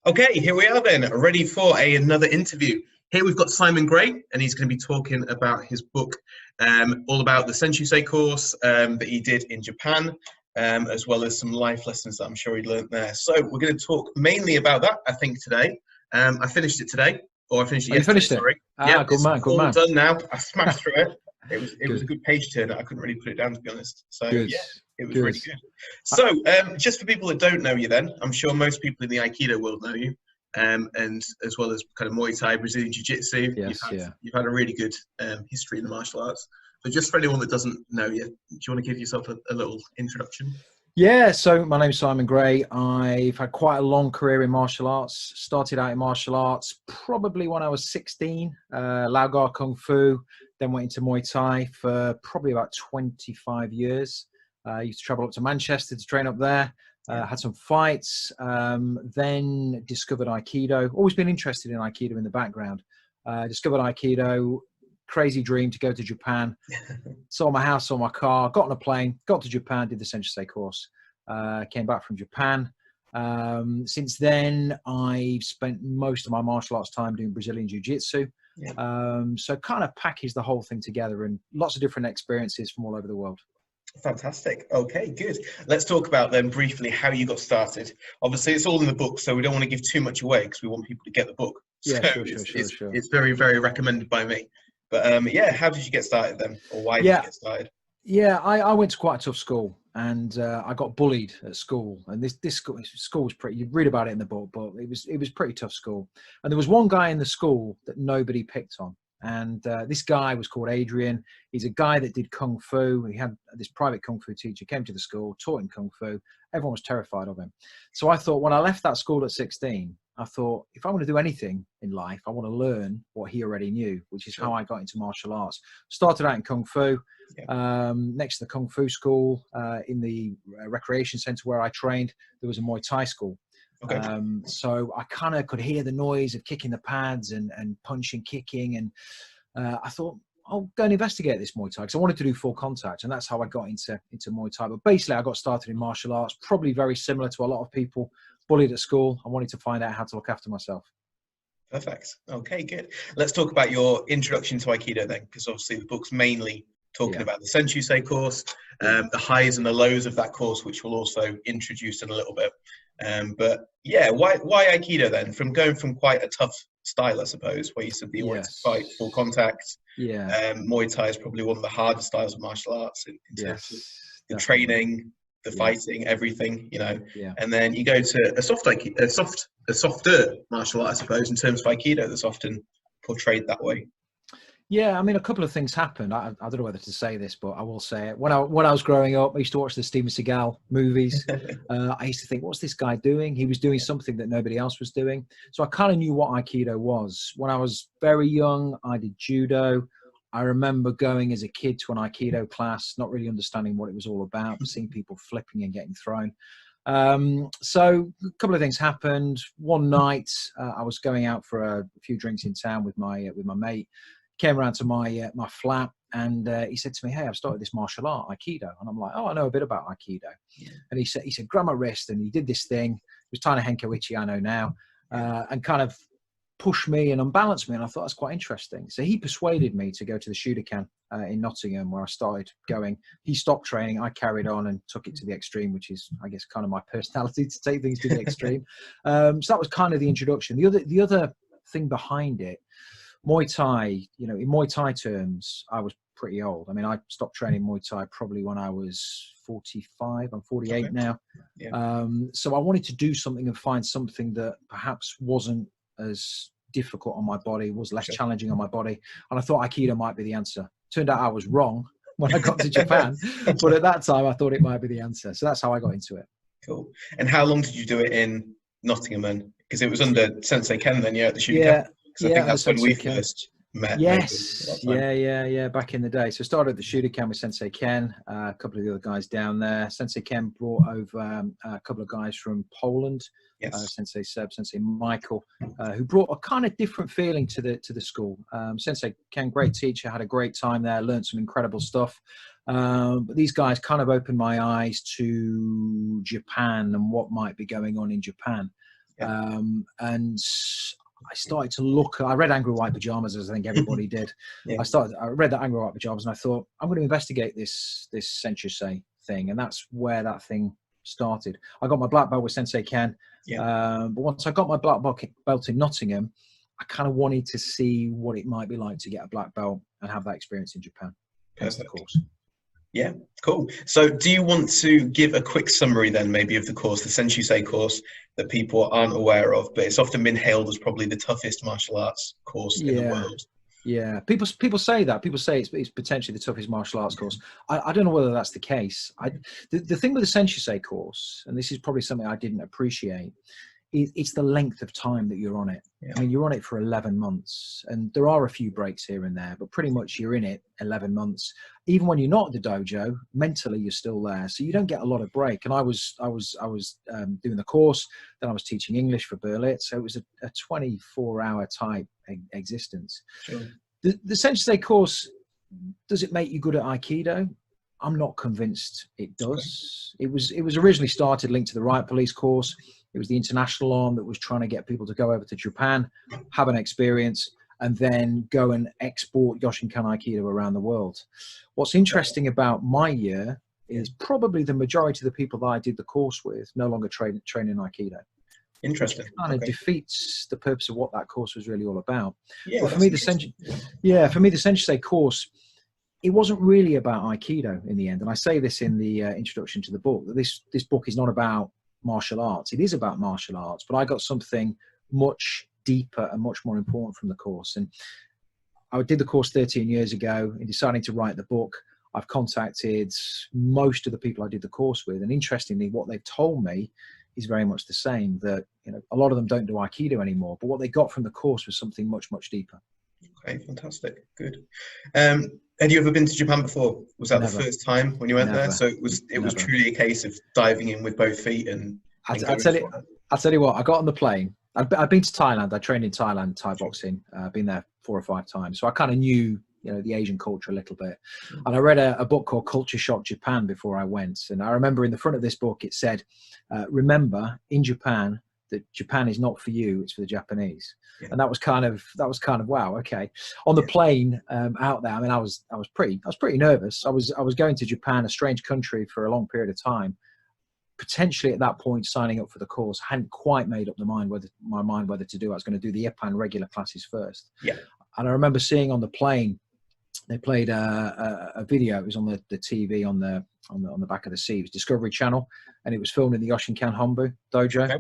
Okay, here we are then, ready for another interview. Here we've got Simon Gray, and he's going to be talking about his book, all about the Senshusei course that he did in Japan, as well as some life lessons that I'm sure he learned there. So we're going to talk mainly about that, I think, today. I finished it today, or I finished it yesterday, finished it? Sorry. Yeah, good man, good man. All done now. I smashed through it. It was a good page turner. I couldn't really put it down, to be honest. So good. Yeah, it was really good. So just for people that don't know you, then I'm sure most people in the Aikido world know you, and as well as kind of Muay Thai, Brazilian Jiu-Jitsu. Yes, you've had a really good history in the martial arts. So just for anyone that doesn't know you, do you want to give yourself a little introduction? Yeah, so my name's Simon Gray. I've had quite a long career in martial arts. Started out in martial arts probably when I was 16, Lao Kung Fu, then went into Muay Thai for probably about 25 years. I used to travel up to Manchester to train up there, had some fights, then discovered Aikido. Always been interested in Aikido in the background. Discovered Aikido. Crazy dream to go to Japan. Sold my house, sold my car, got on a plane, got to Japan, did the Senshusei course, came back from Japan. Since then, I've spent most of my martial arts time doing Brazilian Jiu-Jitsu. So kind of packaged the whole thing together and lots of different experiences from all over the world. Fantastic. Okay, good. Let's talk about then briefly how you got started. Obviously, it's all in the book, so we don't want to give too much away because we want people to get the book. Yeah, so sure. It's very, very recommended by me. But yeah, how did you get started then, or why did you get started? Yeah, I went to quite a tough school, and I got bullied at school. And this school was pretty. You read about it in the book, but it was pretty tough school. And there was one guy in the school that nobody picked on, and this guy was called Adrian. He's a guy that did kung fu. He had this private kung fu teacher, came to the school, taught him kung fu. Everyone was terrified of him. So I thought, when I left that school at 16, I thought, if I want to do anything in life, I want to learn what he already knew, which is how I got into martial arts. Started out in Kung Fu, next to the Kung Fu school, in the recreation center where I trained, there was a Muay Thai school. Okay. So I kind of could hear the noise of kicking the pads and punching, kicking. And I thought, I'll go and investigate this Muay Thai because I wanted to do full contact. And that's how I got into Muay Thai. But basically, I got started in martial arts, probably very similar to a lot of people. Bullied at school. I wanted to find out how to look after myself. Perfect. Okay, good. Let's talk about your introduction to Aikido then, because obviously the book's mainly talking about the Senshusei course, the highs and the lows of that course, which we'll also introduce in a little bit. But yeah, why Aikido then? From going from quite a tough style, I suppose, where you said that you wanted to fight full contact. Muay Thai is probably one of the hardest styles of martial arts in terms of the training, the fighting, everything, and then you go to a softer martial art, I suppose, in terms of Aikido that's often portrayed that way. Yeah, I mean, a couple of things happened. I don't know whether to say this, but I will say it. When I was growing up, I used to watch the Steven Seagal movies. I used to think, what's this guy doing? He was doing something that nobody else was doing. So I kind of knew what Aikido was. When I was very young, I did judo. I remember going as a kid to an Aikido class, not really understanding what it was all about, but seeing people flipping and getting thrown. So a couple of things happened. One night, I was going out for a few drinks in town with my mate. Came around to my flat, and he said to me, "Hey, I've started this martial art, Aikido." And I'm like, "Oh, I know a bit about Aikido." And he said, "Grab my wrist," and he did this thing. It was Taina Henko-ichi, I know now, and kind of pushed me and unbalanced me, and I thought that's quite interesting. So he persuaded me to go to the Yoshinkan in Nottingham, where I started going. He stopped training, I carried on and took it to the extreme, which is, I guess, kind of my personality, to take things to the extreme. So that was kind of the introduction. The other thing behind it, Muay Thai, in Muay Thai terms, I was pretty old. I mean, I stopped training Muay Thai probably when I was 45. I'm 48 now. So I wanted to do something and find something that perhaps wasn't as difficult on my body, was less challenging on my body. And I thought Aikido might be the answer. Turned out I was wrong when I got to Japan, but at that time I thought it might be the answer. So that's how I got into it. Cool. And how long did you do it in Nottingham then? Because it was under Sensei Ken then, at the Yoshinkan. I think that's when we first met. Yes. Yeah. Back in the day. So I started at the Yoshinkan with Sensei Ken, a couple of the other guys down there. Sensei Ken brought over a couple of guys from Poland. Sensei Seb, Sensei Michael, who brought a kind of different feeling to the school. Sensei Ken, great teacher, had a great time there, learned some incredible stuff. But these guys kind of opened my eyes to Japan and what might be going on in Japan. And I started to look. I read Angry White Pajamas, as I think everybody did. I read that Angry White Pajamas, and I thought, I'm going to investigate this Senshusei thing, and that's where that thing started. I got my black belt with Sensei Ken, but once I got my black belt in Nottingham, I kind of wanted to see what it might be like to get a black belt and have that experience in Japan. Hence the course. Yeah, cool. So do you want to give a quick summary then maybe of the course, the Senshusei course, that people aren't aware of, but it's often been hailed as probably the toughest martial arts course in the world? Yeah, people say that. People say it's potentially the toughest martial arts course. I don't know whether that's the case. The thing with the Senshusei course, and this is probably something I didn't appreciate, it's the length of time that you're on it. I mean, you're on it for 11 months, and there are a few breaks here and there, but pretty much you're in it 11 months. Even when you're not at the dojo, mentally you're still there, so you don't get a lot of break. And I was doing the course, then I was teaching English for Berlitz, so it was a 24-hour type existence. Sure. The Senshusei course, does it make you good at Aikido? I'm not convinced it does. Okay. It was originally started linked to the Riot Police course. It was the international arm that was trying to get people to go over to Japan, have an experience, and then go and export Yoshinkan Aikido around the world. What's interesting about my year is probably the majority of the people that I did the course with no longer training Aikido. Interesting. Which kind of defeats the purpose of what that course was really all about. Yeah, but for me, the Senshusei course, it wasn't really about Aikido in the end. And I say this in the introduction to the book, that this book is not about martial arts. It is about martial arts, but I got something much deeper and much more important from the course. And I did the course 13 years ago. In deciding to write the book, I've contacted most of the people I did the course with, and interestingly, what they've told me is very much the same, that a lot of them don't do Aikido anymore, but what they got from the course was something much, much deeper. Okay, fantastic. Good. Had you ever been to Japan before? Was that the first time when you went there? So it was truly a case of diving in with both feet and I'll tell you what, I got on the plane. I've been to Thailand. I trained in Thailand, Thai boxing. I've been there 4 or 5 times. So I kind of knew, the Asian culture a little bit. And I read a book called Culture Shock Japan before I went. And I remember in the front of this book, it said, remember in Japan, that Japan is not for you, it's for the Japanese. And that was kind of wow, okay. On the plane out there, I mean, I was pretty nervous. I was going to Japan, a strange country, for a long period of time. Potentially at that point, signing up for the course, hadn't quite made up my mind whether to do. I was going to do the Ippan regular classes first. And I remember seeing on the plane, they played a video. It was on the TV on the back of the seat. It was Discovery Channel, and it was filmed in the Yoshinkan Hombu dojo.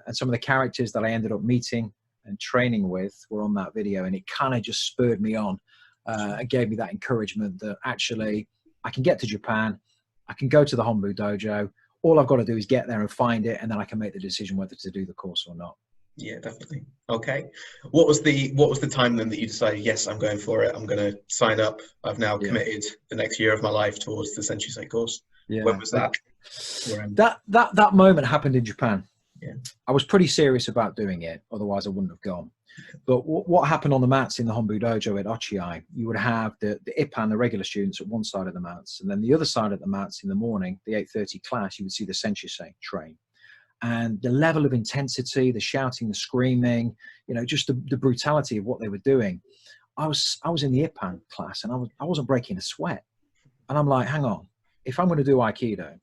And some of the characters that I ended up meeting and training with were on that video, and it kind of just spurred me on and gave me that encouragement that actually I can get to Japan, I can go to the Hombu dojo. All I've got to do is get there and find it, and then I can make the decision whether to do the course or not. Yeah, definitely. Okay. What was the time then that you decided, yes, I'm going for it. I'm going to sign up. I've now committed the next year of my life towards the Senshusei course. When was that? That moment happened in Japan. I was pretty serious about doing it. Otherwise I wouldn't have gone. But what happened on the mats in the Hombu dojo at Ochiai, you would have the Ippan, the regular students, at one side of the mats, and then the other side of the mats in the morning, the 8:30 class, you would see the Senshusei train. And the level of intensity, the shouting, the screaming, just the brutality of what they were doing. I was in the Ippan class, and I wasn't breaking a sweat. And I'm like, hang on, if I'm going to do Aikido,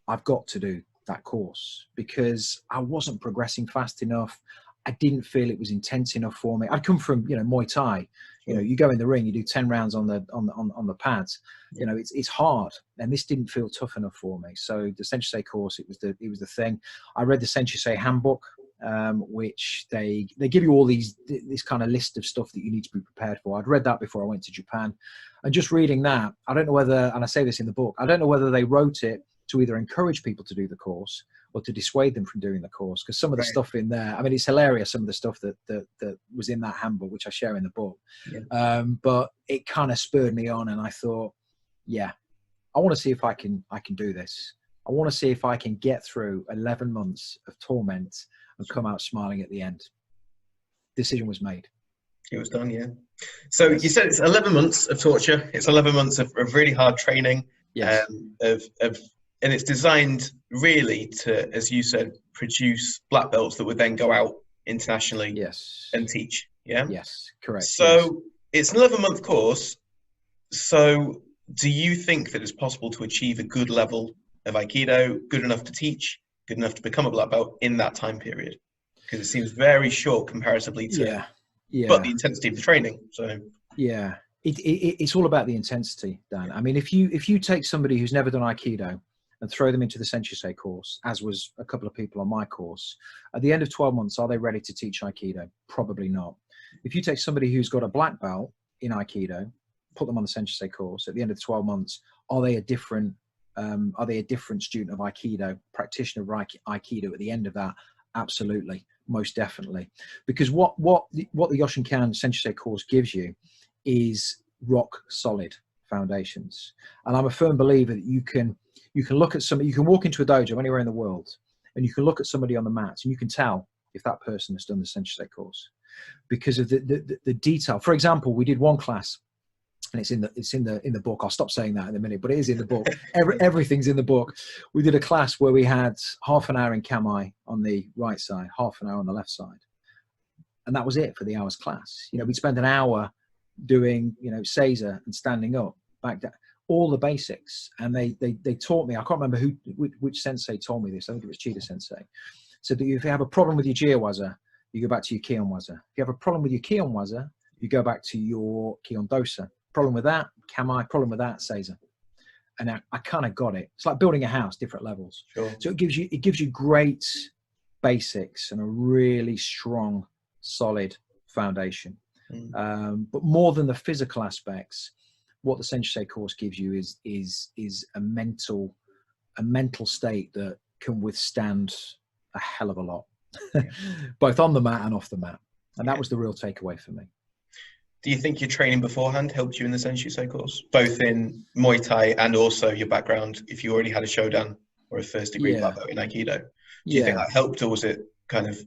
I've got to do that course, because I wasn't progressing fast enough. I didn't feel it was intense enough for me. I'd come from, Muay Thai. You go in the ring, you do 10 rounds on the pads. It's hard, and this didn't feel tough enough for me. So the Senshusei course, it was the thing. I read the Senshusei handbook, which they give you all this kind of list of stuff that you need to be prepared for. I'd read that before I went to Japan, and just reading that, I don't know whether, and I say this in the book, I don't know whether they wrote it to either encourage people to do the course or to dissuade them from doing the course, because some of the stuff in there, I mean, it's hilarious, some of the stuff that was in that handbook, which I share in the book. But it kind of spurred me on, and I thought, I want to see if I can do this. I want to see if I can get through 11 months of torment and come out smiling at the end. Decision was made. It was done, yeah. So you said it's 11 months of torture. It's 11 months of really hard training, of and it's designed really to, as you said, produce black belts that would then go out internationally Yes. and teach. Yeah. Yes. Correct. So Yes. it's an 11-month course. So do you think that it's possible to achieve a good level of Aikido, good enough to teach, good enough to become a black belt in that time period? Because it seems very short comparatively to, Yeah. Yeah. but the intensity of the training. So yeah, it's all about the intensity, Dan. I mean, if you take somebody who's never done Aikido and throw them into the Senshusei course, as was a couple of people on my course, at the end of 12 months, are they ready to teach Aikido? Probably not. If you take somebody who's got a black belt in Aikido, put them on the Senshusei course, at the end of the 12 months, are they a different student of Aikido, practitioner of Aikido at the end of that? Absolutely, most definitely. Because what the Yoshinkan Senshusei course gives you is rock solid foundations. And I'm a firm believer that you can look at somebody, you can walk into a dojo anywhere in the world, and you can look at somebody on the mats, and you can tell if that person has done the Senshusei course because of the detail. For example, we did one class, and it's in the book. I'll stop saying that in a minute, but it is in the book. Everything's in the book. We did a class where we had half an hour in Kamai on the right side, half an hour on the left side, and that was it for the hour's class. You know, we'd spend an hour doing, you know, Seiza and standing up, back down, all the basics. And they taught me, I can't remember which sensei told me this. I think it was Chida Sensei. So that if you have a problem with your Jiawaza, you go back to your Kion Waza. If you have a problem with your Kion Waza, you go back to your Kion Dosa. Problem with that, Kamai. Problem with that, Seiza. And I kind of got it. It's like building a house, different levels. sure. So it gives you great basics and a really strong, solid foundation. But more than the physical aspects, what the Senshusei course gives you is a mental state that can withstand a hell of a lot, both on the mat and off the mat. And that was the real takeaway for me. Do you think your training beforehand helped you in the Senshusei course, both in Muay Thai and also your background, if you already had a Shodan or a first degree black belt in Aikido? Do you think that helped, or was it kind of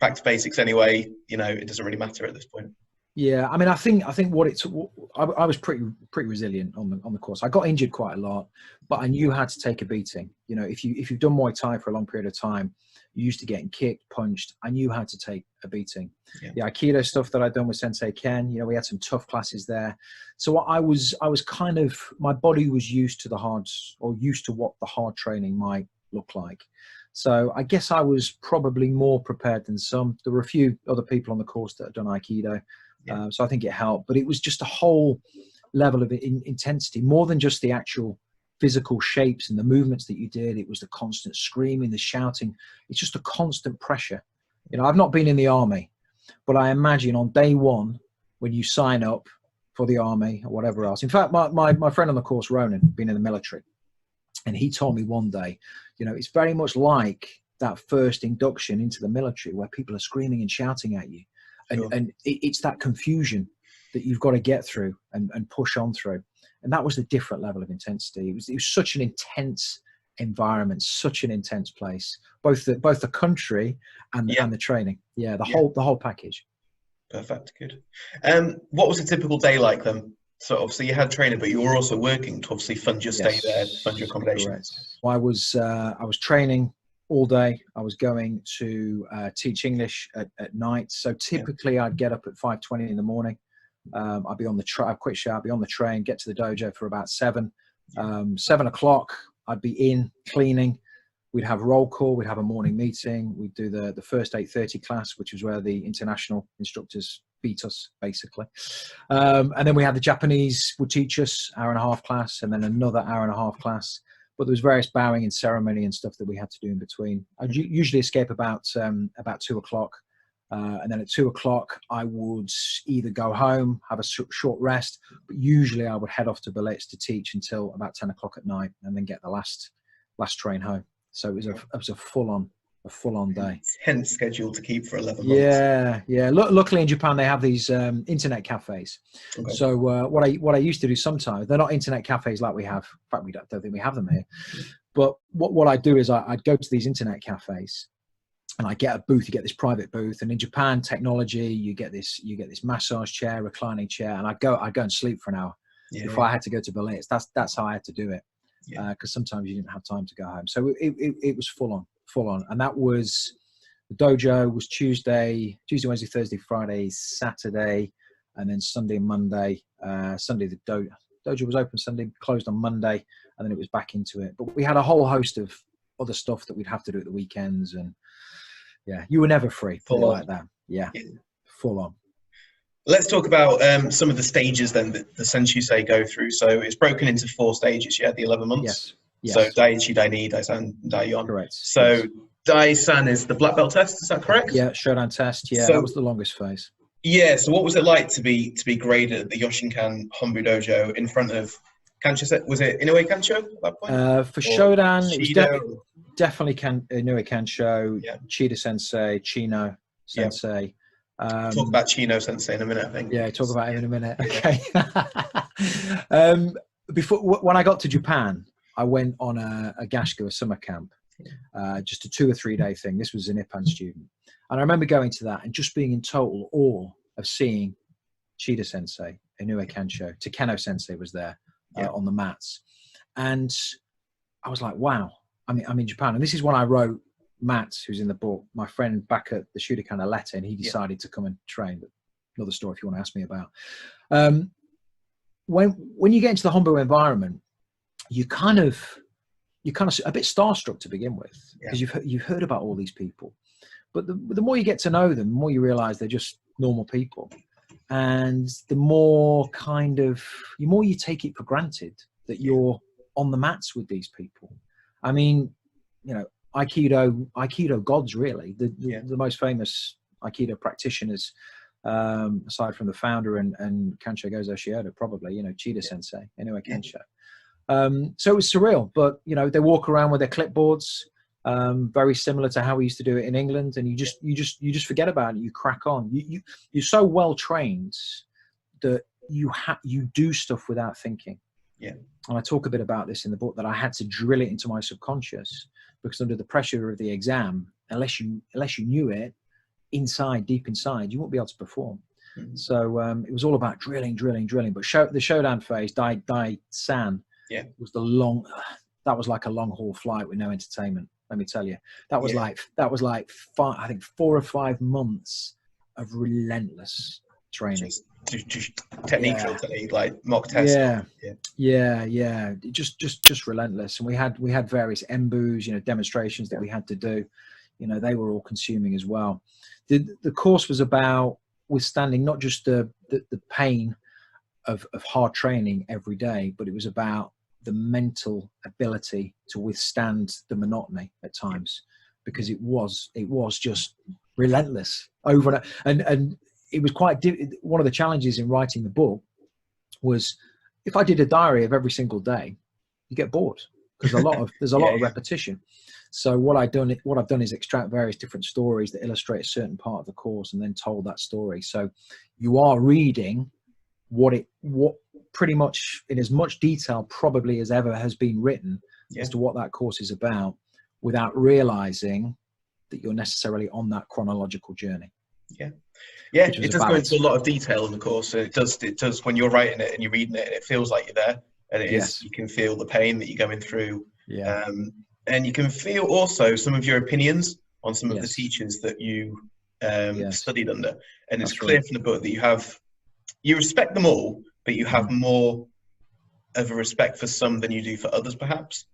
back to basics anyway? You know, it doesn't really matter at this point. Yeah, I mean, I think what it's, I was pretty resilient on the course. I got injured quite a lot, but I knew how to take a beating. You know, if you've done Muay Thai for a long period of time, you're used to getting kicked, punched. I knew how to take a beating. Yeah. The Aikido stuff that I'd done with Sensei Ken, you know, we had some tough classes there. So I was kind of, my body was used to used to what the hard training might look like. So I guess I was probably more prepared than some. There were a few other people on the course that had done Aikido. Yeah. So I think it helped, but it was just a whole level of intensity, more than just the actual physical shapes and the movements that you did. It was the constant screaming, the shouting. It's just a constant pressure. You know, I've not been in the army, but I imagine on day one, when you sign up for the army or whatever else. In fact, my friend on the course, Ronan, been in the military, and he told me one day, you know, it's very much like that first induction into the military where people are screaming and shouting at you. And it's that confusion that you've got to get through and push on through. And that was a different level of intensity. It was such an intense environment, such an intense place, both the country and the training. Yeah, the whole package. Perfect, good. What was a typical day like then? So obviously you had training, but you were also working to obviously fund your stay there, fund your accommodation. Correct. I was training all day. I was going to teach English at night. So typically I'd get up at 5:20 in the morning. I'd be on the train, I'd quit shower, I'd be on the train, get to the dojo for about 7. 7 o'clock, I'd be in cleaning. We'd have roll call. We'd have a morning meeting. We'd do the first 8:30 class, which was where the international instructors beat us, basically. And then we had the Japanese would teach us hour-and-a-half class, and then another hour-and-a-half class. But there was various bowing and ceremony and stuff that we had to do in between. I'd usually escape about 2 o'clock. And then at 2 o'clock, I would either go home, have a short rest, but usually I would head off to Berlitz to teach until about 10 o'clock at night, and then get the last train home. So it was a full on day. Intense schedule to keep for 11 months. Yeah. Luckily in Japan they have these internet cafes. Okay. So what I used to do sometimes, they're not internet cafes like we have. In fact, we don't think we have them here. But what I do is I'd go to these internet cafes. And I get a booth, you get this private booth. And in Japan, technology, you get this massage chair, reclining chair, and I'd go and sleep for an hour before I had to go to Berlitz. That's how I had to do it. because sometimes you didn't have time to go home. So it was full on. And that was, the dojo was Tuesday, Wednesday, Thursday, Friday, Saturday, and then Sunday and Monday. Sunday, the dojo was open Sunday, closed on Monday, and then it was back into it. But we had a whole host of other stuff that we'd have to do at the weekends. And yeah, you were never free. Put it like that. Yeah, full on. Let's talk about some of the stages then that the Senshusei go through. So it's broken into 4 stages. You had the 11 months. Yes. So Daiichi, Dai-Ni, Dai-san, Dai-yon. Correct. So Dai-san is the black belt test. Is that correct? Yeah, Shodan test. Yeah, so, that was the longest phase. Yeah. So what was it like to be graded at the Yoshinkan Hombu Dojo in front of Kancho? Was it Inoue Kancho at that point? For Shodan, it was definitely Inoue Kancho, Chida Sensei, Chino Sensei. Talk about Chino Sensei in a minute, I think. Yeah, talk about him in a minute. Okay. When I got to Japan, I went on a Gashko, a summer camp, just a 2 or 3 day thing. This was a Nippon student. And I remember going to that and just being in total awe of seeing Chida Sensei, Inoue Kancho, Takeno Sensei was there on the mats. And I was like, wow, I'm in Japan. And this is when I wrote Matt, who's in the book, my friend, back at the Shudokan, a letter, and he decided to come and train. But another story if you want to ask me about. When you get into the Hombu environment, you kind of a bit starstruck to begin with, because you've heard about all these people, but the more you get to know them, the more you realize they're just normal people, and the more you take it for granted that you're on the mats with these people. I mean, you know, Aikido gods, really, the most famous Aikido practitioners, aside from the founder and Kancho Gozo Shioda, probably, you know, Chida Sensei, Inoue Kancho. So it was surreal, but you know, they walk around with their clipboards, very similar to how we used to do it in England, and you just forget about it. You crack on. You're so well trained that you do stuff without thinking. Yeah. And I talk a bit about this in the book, that I had to drill it into my subconscious, because under the pressure of the exam, unless you knew it deep inside, you won't be able to perform. Mm-hmm. So it was all about drilling. But the Shodan phase, Dai-san, was that was like a long haul flight with no entertainment. Let me tell you, that was like 4 or 5 months of relentless training. Technique, like mock tests. Yeah. Just relentless. And we had various embus, you know, demonstrations that we had to do. You know, they were all consuming as well. The course was about withstanding not just the pain of hard training every day, but it was about the mental ability to withstand the monotony at times, because it was just relentless over and it was quite one of the challenges in writing the book was, if I did a diary of every single day, you get bored, because there's a lot of repetition. So what I've done is extract various different stories that illustrate a certain part of the course, and then told that story. So you are reading what pretty much in as much detail probably as ever has been written as to what that course is about, without realizing that you're necessarily on that chronological journey. It does go into a lot of detail in the course. It does when you're writing it and you're reading it, and it feels like you're there, and you can feel the pain that you're going through. And you can feel also some of your opinions on some of the teachers that you studied under. And it's clear from the book that you respect them all, but you have more of a respect for some than you do for others, perhaps.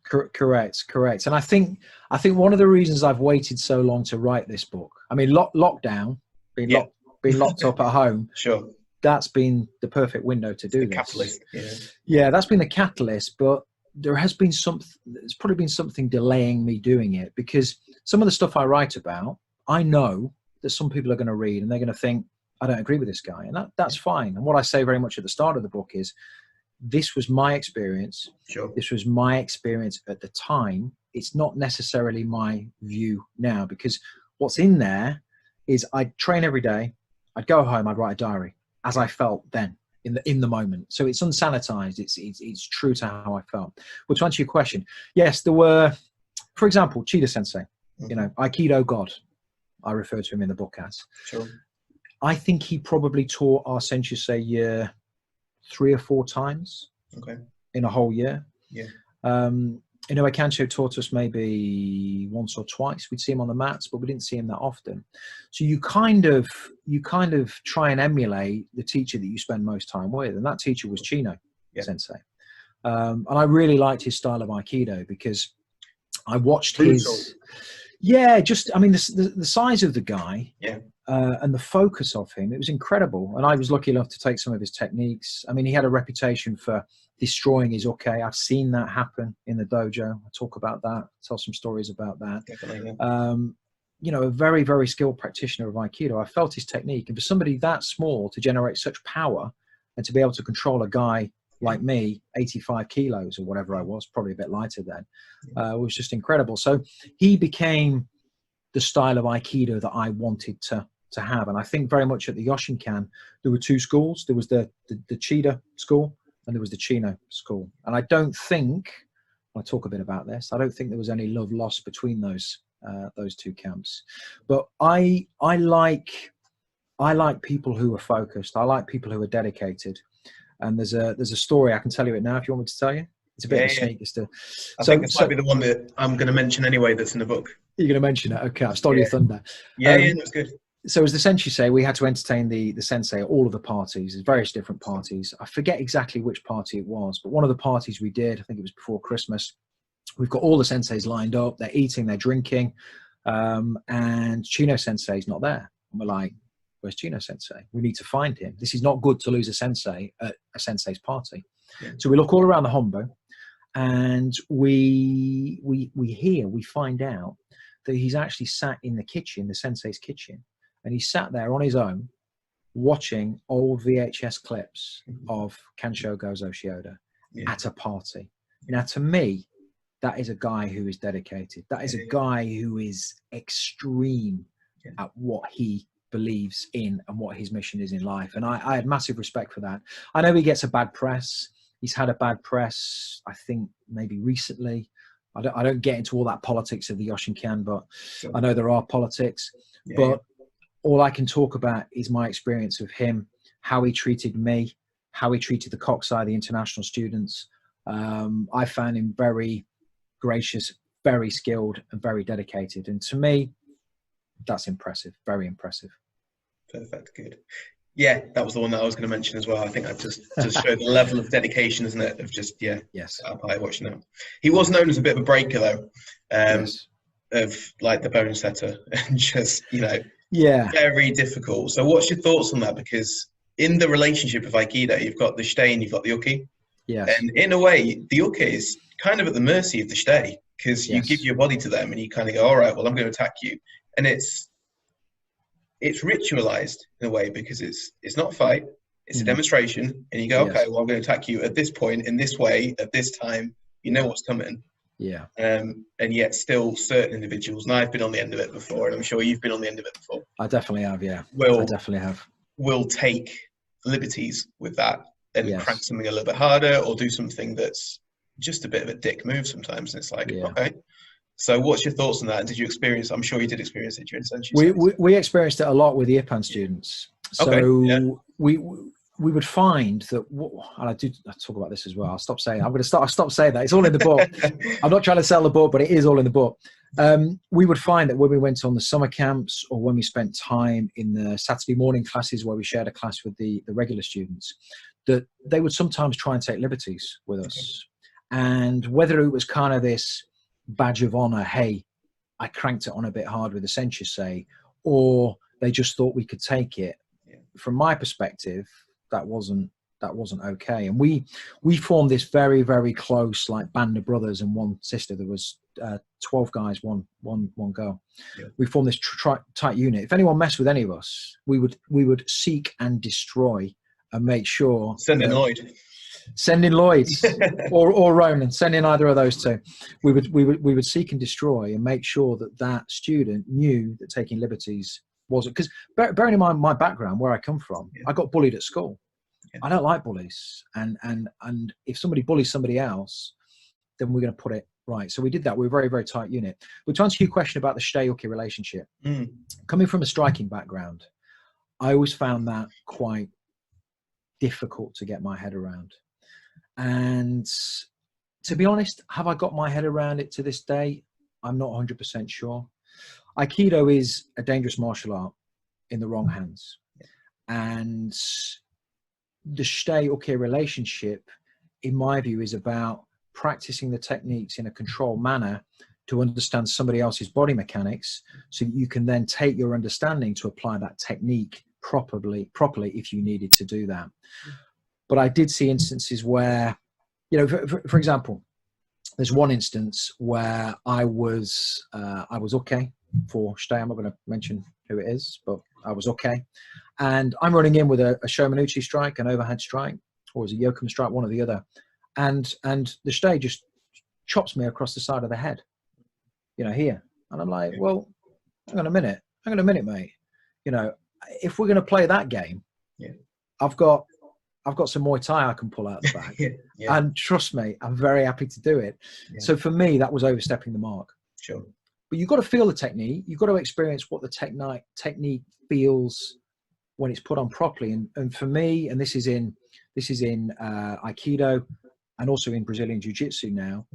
Correct. And I think one of the reasons I've waited so long to write this book, I mean, lockdown, being locked up at home, that's been the perfect window to do this. Catalyst. That's been the catalyst, but there's probably been something delaying me doing it, because some of the stuff I write about, I know that some people are going to read and they're going to think, I don't agree with this guy, and that's fine. And what I say very much at the start of the book is, this was my experience. This was my experience at the time. It's not necessarily my view now, because what's in there is I'd train every day. I'd go home. I'd write a diary as I felt then in the moment. So it's unsanitized. It's true to how I felt. Well, to answer your question, yes, there were, for example, Chida Sensei, you know, Aikido God, I refer to him in the book as. I think he probably taught our Senshusei year 3 or 4 times in a whole year. Inoue Kancho taught us maybe once or twice. We'd see him on the mats, but we didn't see him that often. So you kind of try and emulate the teacher that you spend most time with, and that teacher was Chino Sensei. And I really liked his style of Aikido because I watched his. Yeah, just, I mean, the size of the guy and the focus of him, it was incredible. And I was lucky enough to take some of his techniques. I mean, he had a reputation for destroying his uke. I've seen that happen in the dojo. I talk about that, tell some stories about that. Definitely, you know, a very, very skilled practitioner of Aikido. I felt his technique. And for somebody that small to generate such power and to be able to control a guy like me, 85 kilos or whatever I was, probably a bit lighter then, was just incredible. So he became the style of Aikido that I wanted to have. And I think very much at the Yoshinkan, there were two schools. There was the Chida school and there was the Chino school. And I don't think, I'll talk a bit about this, I don't think there was any love lost between those two camps. But I like people who are focused. I like people who are dedicated. And there's a story, I can tell you it now if you want me to tell you. It's a bit of a sneak. I think this might be the one that I'm going to mention anyway that's in the book. You're going to mention it? Okay, I've stolen your thunder. Yeah, that's good. So as the Senshusei, we had to entertain the sensei at all of the parties. There's various different parties. I forget exactly which party it was, but one of the parties we did, I think it was before Christmas, we've got all the senseis lined up. They're eating, they're drinking, and Chino Sensei's not there. And we're like, where's Chino Sensei? We need to find him. This is not good to lose a sensei at a sensei's party. Yeah. So we look all around the Hombo, and we find out that he's actually sat in the kitchen, the sensei's kitchen, and he sat there on his own watching old VHS clips of Kansho Gozo Shioda at a party. Now, to me, that is a guy who is dedicated. That is a guy who is extreme at what he believes in and what his mission is in life. And I had massive respect for that. I know he gets a bad press. He's had a bad press, I think, maybe recently. I don't get into all that politics of the Yoshinkan, but I know there are politics. But all I can talk about is my experience of him, how he treated me, how he treated the Kokusai, the international students. I found him very gracious, very skilled, and very dedicated. And to me, that's impressive, very impressive. Perfect, good. Yeah, that was the one that I was going to mention as well. I think that just showed the level of dedication, isn't it? Of just, I watching him. He was known as a bit of a breaker, though, of like the bone setter, and just, very difficult. So what's your thoughts on that? Because in the relationship of Aikido, you've got the shite and you've got the uke. Yeah. And in a way, the uke is kind of at the mercy of the shite, because you give your body to them and you kind of go, all right, well, I'm going to attack you. And it's ritualized in a way, because it's not a fight, it's a demonstration, and you go, okay, well, I'm going to attack you at this point, in this way, at this time, you know what's coming. Yeah. And yet still certain individuals, and I've been on the end of it before, and I'm sure you've been on the end of it before. I definitely have, I definitely have. Will take liberties with that and crank something a little bit harder, or do something that's just a bit of a dick move sometimes. And it's like, okay. So what's your thoughts on that? And did you experience, I'm sure you did experience it during Senshusei. We experienced it a lot with the Ippan students. So we would find that, and I talk about this as well. I'll stop saying that. It's all in the book. I'm not trying to sell the book, but it is all in the book. We would find that when we went on the summer camps, or when we spent time in the Saturday morning classes where we shared a class with the regular students, that they would sometimes try and take liberties with us. And whether it was kind of this badge of honor, hey, I cranked it on a bit hard with the Senshusei, or they just thought we could take it. From my perspective, that wasn't okay. And we formed this very, very close, like, band of brothers and one sister. There was 12 guys, one girl. We formed this tight unit. If anyone messed with any of us, we would seek and destroy and make sure. Send in Lloyd or Ronan, send in either of those two. We would seek and destroy and make sure that student knew that taking liberties wasn't, because bearing in mind my background, where I come from, I got bullied at school. I don't like bullies, and if somebody bullies somebody else, then we're going to put it right. So we did that. We're a very, very tight unit. But to answer your question about the shite-uke relationship, coming from a striking background, I always found that quite difficult to get my head around. And To be honest, have I got my head around it to this day? I'm not 100% sure. Aikido is a dangerous martial art in the wrong hands. And the shite-okay relationship, in my view, is about practicing the techniques in a controlled manner to understand somebody else's body mechanics, so that you can then take your understanding to apply that technique properly if you needed to do that. But I did see instances where, you know, for example, there's one instance where I was okay for shite. I'm not going to mention who it is, but I was okay. And I'm running in with a Shomanuchi strike, an overhead strike, or was a Yokama strike, one or the other. And the shite just chops me across the side of the head, you know, here. And I'm like, well, hang on a minute, mate. You know, if we're going to play that game, I've got some Muay Thai I can pull out the back. And trust me, I'm very happy to do it. So for me, that was overstepping the mark. Sure. But you've got to feel the technique. You've got to experience what the technique feels when it's put on properly. And for me, and this is in Aikido and also in Brazilian Jiu-Jitsu now,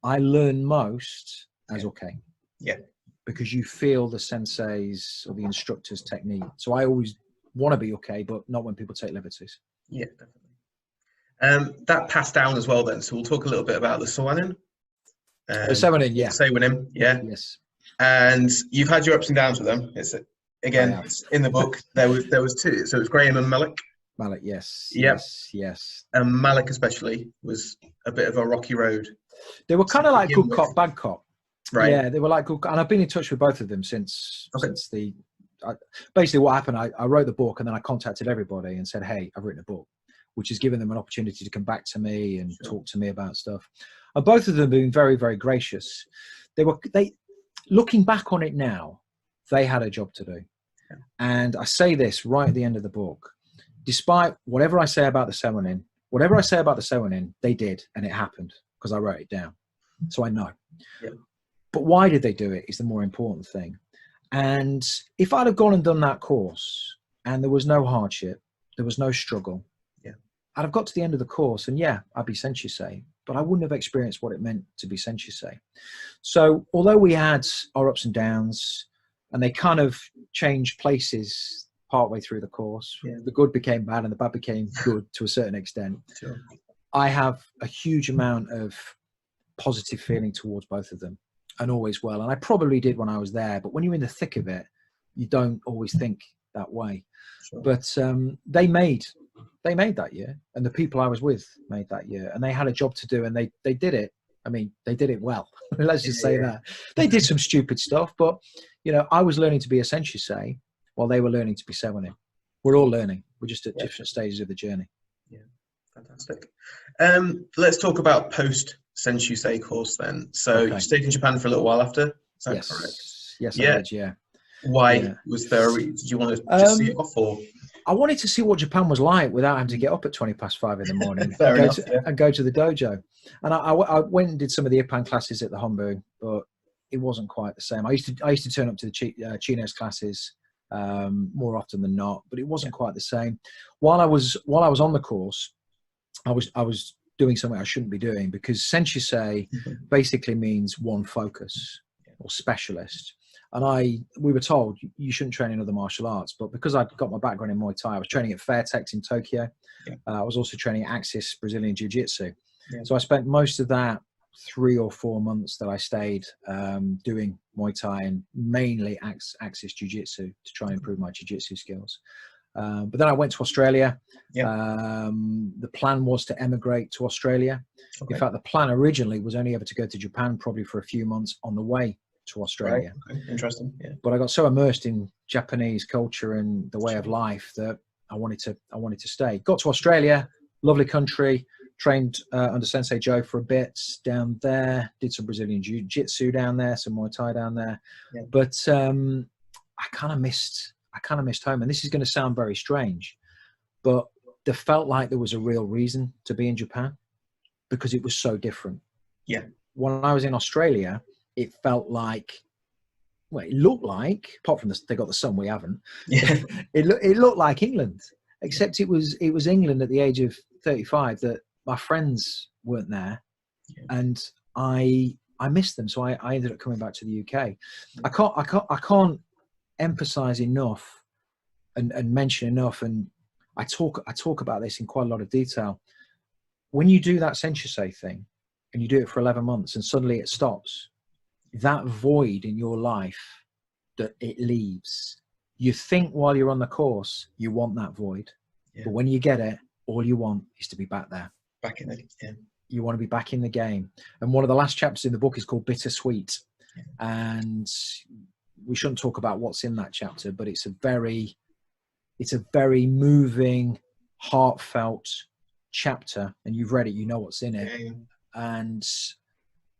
I learn most as okay. Yeah. Because you feel the sensei's or the instructor's technique. So I always want to be okay, but not when people take liberties. Yeah, definitely. That passed down as well then. So we'll talk a little bit about the Sewanin. The Sewanin, yeah. Sewanin, yeah. Yes. And you've had your ups and downs with them. It's in the book. There was two. So it was Graham and Malik. Malik, yes. Yep. Yes. And Malik especially was a bit of a rocky road. They were kind of like good cop, bad cop. Right. Yeah, they were like good. And I've been in touch with both of them since basically what happened. I wrote the book and then I contacted everybody and said, hey, I've written a book, which has given them an opportunity to come back to me and talk to me about stuff. And both of them have been very, very gracious. They looking back on it now, they had a job to do. Yeah. And I say this right at the end of the book, despite whatever I say about the Sewanin, they did, and it happened because I wrote it down. So I know. Yeah. But why did they do it is the more important thing. And if I'd have gone and done that course and there was no hardship, there was no struggle, I'd have got to the end of the course and I'd be Senshusei, but I wouldn't have experienced what it meant to be Senshusei. So although we had our ups and downs and they kind of changed places partway through the course, the good became bad and the bad became good to a certain extent. Sure. I have a huge amount of positive feeling towards both of them. And always will. And I probably did when I was there, but when you're in the thick of it, you don't always think that way. Sure. But they made that year, and the people I was with made that year, and they had a job to do, and they did it. I mean, they did it well. Let's just say that. They did some stupid stuff, but you know, I was learning to be a Senshusei while they were learning to be Sewanin. We're all learning. We're just at different stages of the journey. Yeah, fantastic. Let's talk about post Senshusei course then. So you stayed in Japan for a little while after. Is that correct? Yes, I did. Yeah. Why? Yeah. Was there a reason? Did you want to just see it off, or? I wanted to see what Japan was like without having to get up at 5:20 in the morning and go to the dojo. And I went and did some of the Ippan classes at the Hombu, but it wasn't quite the same. I used to turn up to the Chinos classes more often than not, but it wasn't quite the same. While I was on the course, I was doing something I shouldn't be doing, because Senshusei basically means one focus or specialist. And we were told you shouldn't train in other martial arts, but because I'd got my background in Muay Thai, I was training at Fairtex in Tokyo. I was also training at Axis Brazilian Jiu-Jitsu. So I spent most of that 3 or 4 months that I stayed doing Muay Thai and mainly Axis Jiu-Jitsu to try and improve my Jiu-Jitsu skills. But then I went to Australia. The plan was to emigrate to Australia. In fact, the plan originally was only ever to go to Japan, probably for a few months on the way to Australia. Interesting. But I got so immersed in Japanese culture and the way of life that I wanted to stay. Got to Australia, lovely country, trained under Sensei Joe for a bit down there, did some Brazilian Jiu-Jitsu down there, some Muay Thai down there. But I kind of missed home. And this is going to sound very strange, but there felt like there was a real reason to be in Japan because it was so different. When I was in Australia, it felt like, well, it looked like, apart from they got the sun, we haven't. It looked like England, except it was England at the age of 35 that my friends weren't there. and I missed them. So I ended up coming back to the UK. I can't emphasize enough and mention enough. And I talk about this in quite a lot of detail. When you do that Senshusei thing and you do it for 11 months and suddenly it stops, that void in your life that it leaves, you think while you're on the course, you want that void. Yeah. But when you get it, all you want is to be back there. Back in it, yeah. You want to be back in the game. And one of the last chapters in the book is called Bittersweet. Yeah. And we shouldn't talk about what's in that chapter, but it's a very moving, heartfelt chapter. And you've read it, you know what's in it. Yeah. And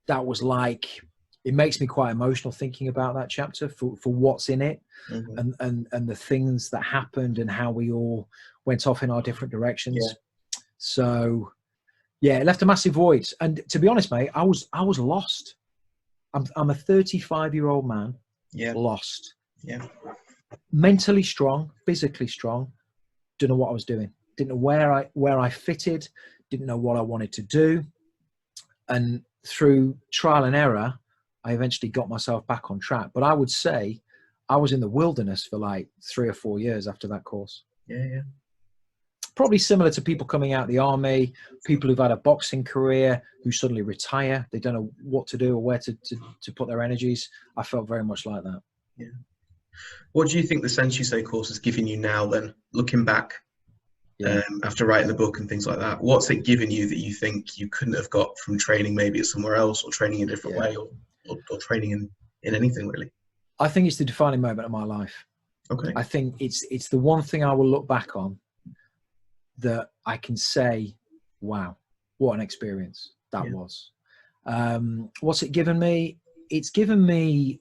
that was like, it makes me quite emotional thinking about that chapter for what's in it. Mm-hmm. and the things that happened and how we all went off in our different directions. Yeah. So yeah, it left a massive void. And to be honest, mate, I was lost. I'm a 35-year-old man. Yeah. Lost. Yeah. Mentally strong, physically strong. Didn't know what I was doing. Didn't know where I fitted. Didn't know what I wanted to do. And through trial and error, I eventually got myself back on track. But I would say I was in the wilderness for like 3 or 4 years after that course. Yeah, yeah. Probably similar to people coming out of the army, people who've had a boxing career who suddenly retire. They don't know what to do or where to put their energies. I felt very much like that. Yeah. What do you think the Senshusei course has given you now then, looking back, after writing the book and things like that? What's it given you that you think you couldn't have got from training maybe at somewhere else, or training in a different way, or training in anything really? I think it's the defining moment of my life. Okay. I think it's the one thing I will look back on that I can say, wow, what an experience that was. What's it given me? It's given me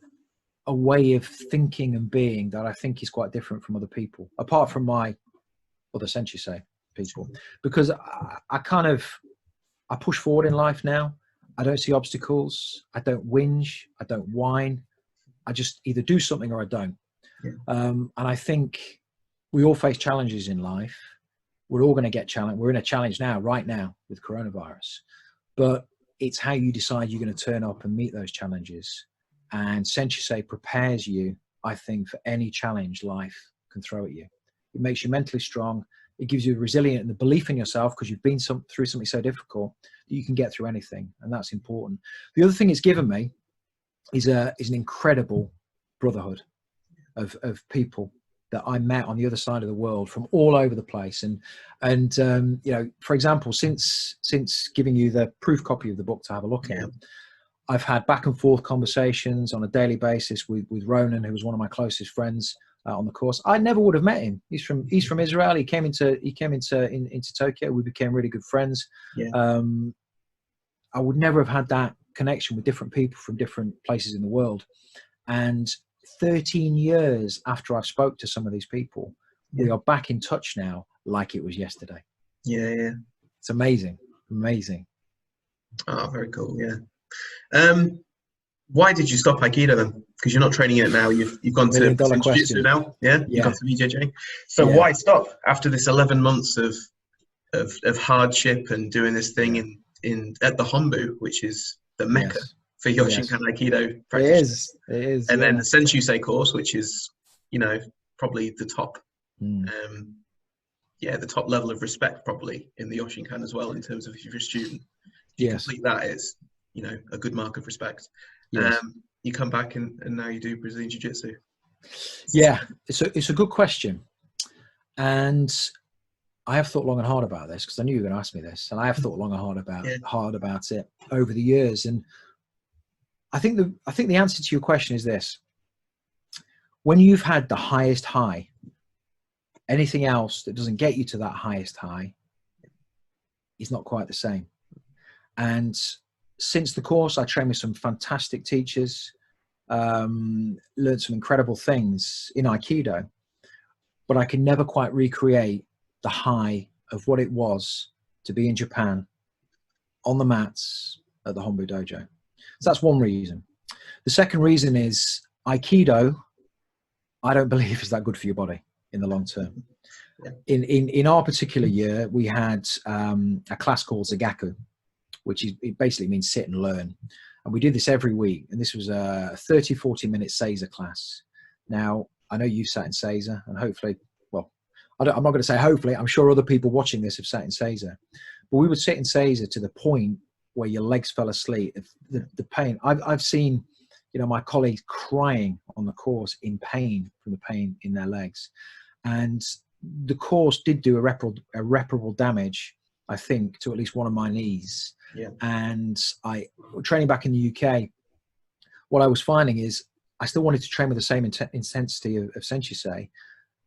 a way of thinking and being that I think is quite different from other people, apart from my other Senshusei people, because I push forward in life now. I don't see obstacles. I don't whinge. I don't whine. I just either do something or I don't. Yeah. And I think we all face challenges in life. We're all going to get challenged. We're in a challenge now, right now, with coronavirus. But it's how you decide you're going to turn up and meet those challenges. And Senshusei prepares you, I think, for any challenge life can throw at you. It makes you mentally strong. It gives you the resilience and the belief in yourself, because you've been through something so difficult that you can get through anything. And that's important. The other thing it's given me is an incredible brotherhood of people that I met on the other side of the world from all over the place. And you know, for example, since giving you the proof copy of the book to have a look at, I've had back and forth conversations on a daily basis with Ronan, who was one of my closest friends on the course. I never would have met him. He's from Israel. He came into Tokyo. We became really good friends. Yeah. I would never have had that connection with different people from different places in the world. And 13 years after I've spoke to some of these people, we are back in touch now like it was yesterday. Yeah, yeah. It's amazing. Amazing. Oh, very cool. Yeah. Why did you stop Aikido then? Because you're not training it now. You've gone to Jiu-Jitsu now. Yeah. You've gone to BJJ. So why stop after this 11 months of hardship and doing this thing at the Hombu, which is the Mecca for Yoshinkan Aikido practice? It is. And then the Senshusei course, which is, you know, probably the top, the top level of respect probably in the Yoshinkan as well, in terms of if you're a student. If you complete that, is, you know, a good mark of respect. Yes. You come back and now you do Brazilian Jiu-Jitsu. Yeah, it's a good question. And I have thought long and hard about this, because I knew you were going to ask me this, and I have thought long and hard about it over the years. And I think the answer to your question is this: when you've had the highest high, anything else that doesn't get you to that highest high is not quite the same. And since the course, I trained with some fantastic teachers, learned some incredible things in Aikido, but I can never quite recreate the high of what it was to be in Japan on the mats at the Hombu Dojo. So that's one reason. The second reason is Aikido, I don't believe is that good for your body in the long term. In our particular year, we had a class called Zagaku, which is, it basically means sit and learn. And we did this every week. And this was a 30, 40-minute Seiza class. Now, I know you've sat in Seiza, and hopefully, well, I'm not going to say hopefully, I'm sure other people watching this have sat in Seiza. But we would sit in Seiza to the point where your legs fell asleep. The pain. I've seen, you know, my colleagues crying on the course in pain from the pain in their legs. And the course did do irreparable damage, I think, to at least one of my knees. Yeah. And training back in the UK, what I was finding is I still wanted to train with the same intensity of Senshusei,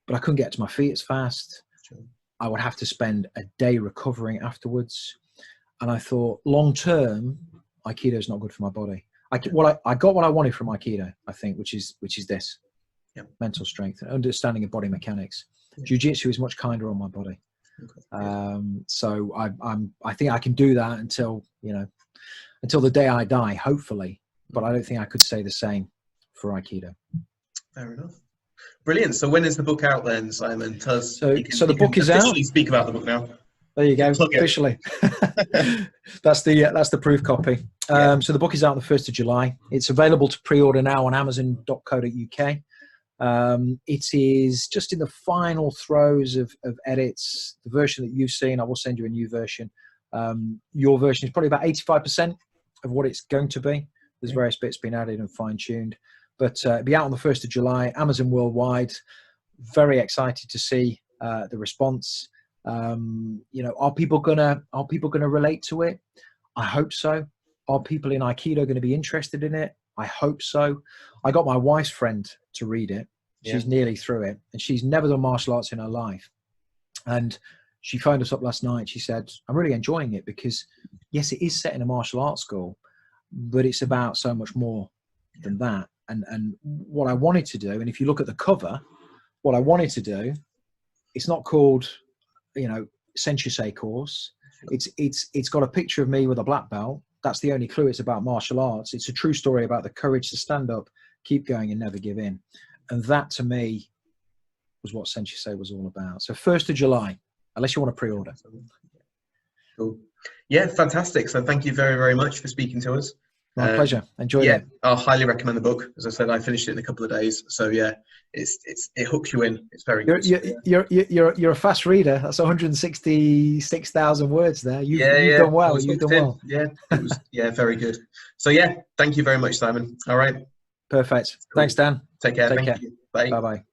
but I couldn't get to my feet as fast. Sure. I would have to spend a day recovering afterwards. And I thought, long term, Aikido is not good for my body. I got what I wanted from Aikido, I think, which is this. Yep. Mental strength and understanding of body mechanics. Yep. Jiu-jitsu is much kinder on my body. Okay. So I think I can do that until the day I die, hopefully. But I don't think I could say the same for Aikido. Fair enough. Brilliant. So when is the book out then, Simon? Tell us. So the book is out. Speak about the book now. There you go. Officially. That's the proof copy. So the book is out on the 1st of July. It's available to pre-order now on Amazon.co.uk. It is just in the final throes of edits. The version that you've seen, I will send you a new version. Your version is probably about 85% of what it's going to be. There's various bits being added and fine-tuned. But it'll be out on the 1st of July, Amazon worldwide. Very excited to see the response. Are people gonna relate to it? I hope so. Are people in Aikido going to be interested in it? I hope so. I got my wife's friend to read it. She's nearly through it, and she's never done martial arts in her life. And she phoned us up last night. She said, I'm really enjoying it because, yes, it is set in a martial arts school, but it's about so much more than that. And what I wanted to do, and if you look at the cover, what I wanted to do, it's not called, Senshusei course. It's got a picture of me with a black belt. That's the only clue. It's about martial arts. It's a true story about the courage to stand up, keep going, and never give in. And that, to me, was what Senshusei was all about. So 1st of July, unless you want to pre-order. Cool. Yeah, fantastic. So thank you very, very much for speaking to us. My pleasure. Enjoyed it. I highly recommend the book. As I said, I finished it in a couple of days. So yeah, it hooks you in. It's very good. You're a fast reader. That's 166,000 words there. You've done well. You've done well. Yeah, it was very good. So yeah, thank you very much, Simon. All right. Perfect. Cool. Thanks, Dan. Take care. Take care. You. Bye. Bye-bye.